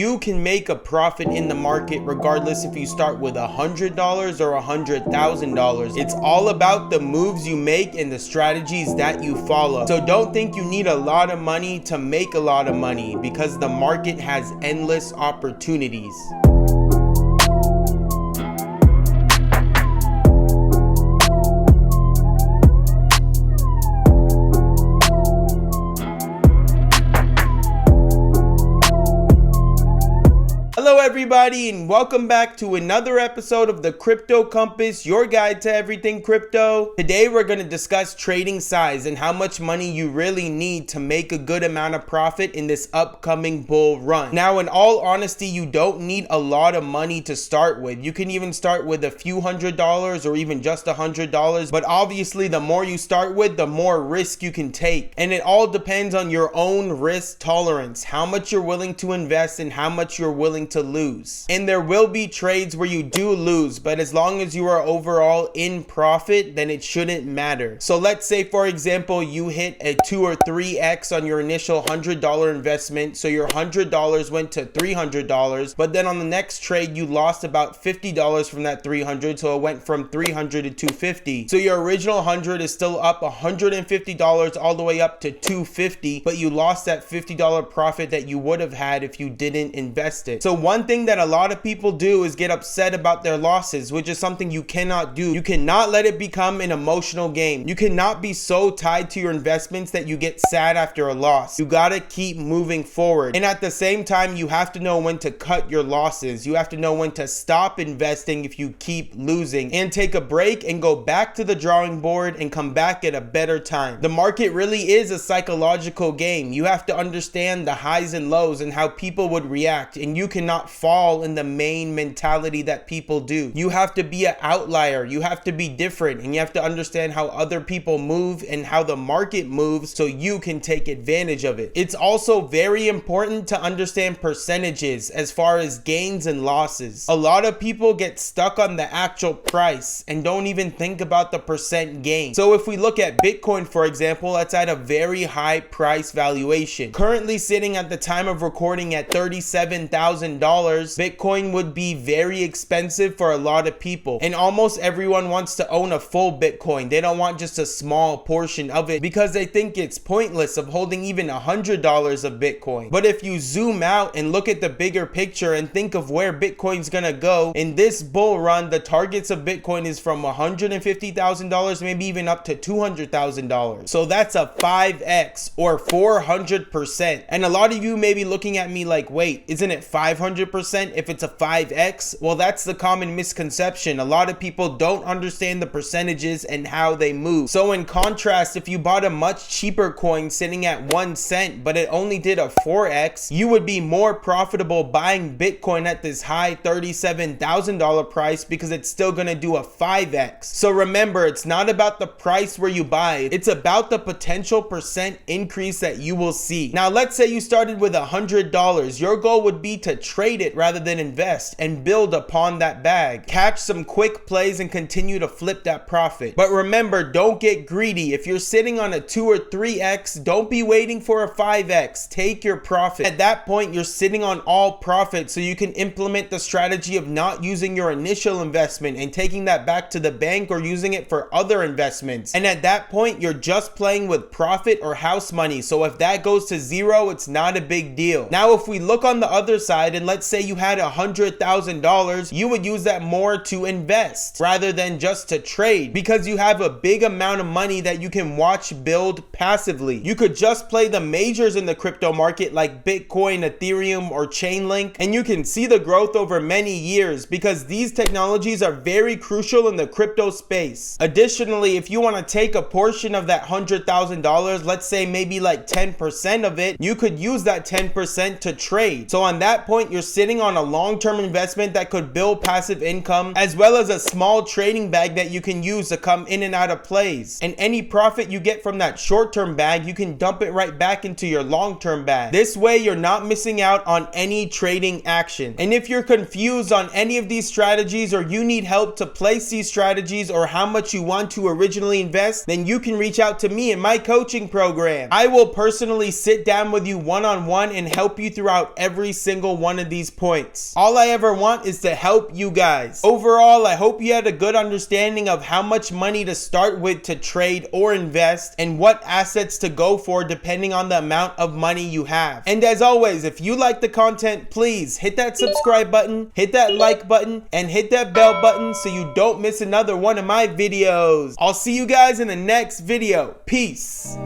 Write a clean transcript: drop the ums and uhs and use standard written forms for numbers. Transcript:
You can make a profit in the market regardless if you start with $100 or $100,000. It's all about the moves you make and the strategies that you follow. So don't think you need a lot of money to make a lot of money, because the market has endless opportunities. Hello everybody, and welcome back to another episode of the Crypto Compass, your guide to everything crypto. Today we're going to discuss trading size and how much money you really need to make a good amount of profit in this upcoming bull run. Now, in all honesty, you don't need a lot of money to start with. You can even start with a few $100s or even just $100, but obviously the more you start with, the more risk you can take. And it all depends on your own risk tolerance, how much you're willing to invest and how much you're willing to lose. And there will be trades where you do lose, but as long as you are overall in profit, then it shouldn't matter. So let's say, for example, you hit a 2 or 3x on your initial $100 investment. So your $100 went to $300, but then on the next trade you lost about $50 from that $300, so it went from $300 to $250. So your original 100 is still up $150 all the way up to $250, but you lost that $50 profit that you would have had if you didn't invest it. So one thing that a lot of people do is get upset about their losses, which is something you cannot do. You cannot let it become an emotional game. You cannot be so tied to your investments that you get sad after a loss. You gotta keep moving forward. And at the same time, you have to know when to cut your losses. You have to know when to stop investing if you keep losing, and take a break and go back to the drawing board and come back at a better time. The market really is a psychological game. You have to understand the highs and lows and how people would react, and you cannot fall in the main mentality that people do. You have to be an outlier. You have to be different, and you have to understand how other people move and how the market moves so you can take advantage of it. It's also very important to understand percentages as far as gains and losses. A lot of people get stuck on the actual price and don't even think about the percent gain. So if we look at Bitcoin, for example, that's at a very high price valuation. Currently sitting at the time of recording at $37,000. Bitcoin would be very expensive for a lot of people, and almost everyone wants to own a full Bitcoin. They don't want just a small portion of it because they think it's pointless of holding even $100 of Bitcoin. But if you zoom out and look at the bigger picture and think of where Bitcoin's gonna go in this bull run, the targets of Bitcoin is from $150,000 maybe even up to $200,000. So that's a 5x or 400%. And a lot of you may be looking at me like, wait, isn't it 500% if it's a 5x? Well, that's the common misconception. A lot of people don't understand the percentages and how they move. So in contrast, if you bought a much cheaper coin sitting at 1 cent but it only did a 4x, you would be more profitable buying Bitcoin at this high $37,000 price because it's still going to do a 5x. So remember, it's not about the price where you buy, it's about the potential percent increase that you will see. Now let's say you started with $100. Your goal would be to trade it rather than invest and build upon that bag. Catch some quick plays and continue to flip that profit. But remember, don't get greedy. If you're sitting on a 2 or 3x, don't be waiting for a 5x. Take your profit. At that point, you're sitting on all profit, so you can implement the strategy of not using your initial investment and taking that back to the bank or using it for other investments. And at that point, you're just playing with profit or house money. So if that goes to zero, it's not a big deal. Now, if we look on the other side and let's say you had $100,000, you would use that more to invest rather than just to trade, because you have a big amount of money that you can watch build passively. You could just play the majors in the crypto market like Bitcoin, Ethereum, or Chainlink, and you can see the growth over many years because these technologies are very crucial in the crypto space. Additionally, if you want to take a portion of that $100,000, let's say maybe like 10% of it, you could use that 10% to trade. So on that point, you're sitting on a long-term investment that could build passive income, as well as a small trading bag that you can use to come in and out of plays. And any profit you get from that short-term bag, you can dump it right back into your long-term bag. This way, you're not missing out on any trading action. And if you're confused on any of these strategies, or you need help to place these strategies, or how much you want to originally invest, then you can reach out to me in my coaching program. I will personally sit down with you one-on-one and help you throughout every single one of of these points. All I ever want is to help you guys. Overall, I hope you had a good understanding of how much money to start with to trade or invest, and what assets to go for depending on the amount of money you have. And as always, if you like the content, please hit that subscribe button, hit that like button, and hit that bell button so you don't miss another one of my videos. I'll see you guys in the next video. Peace.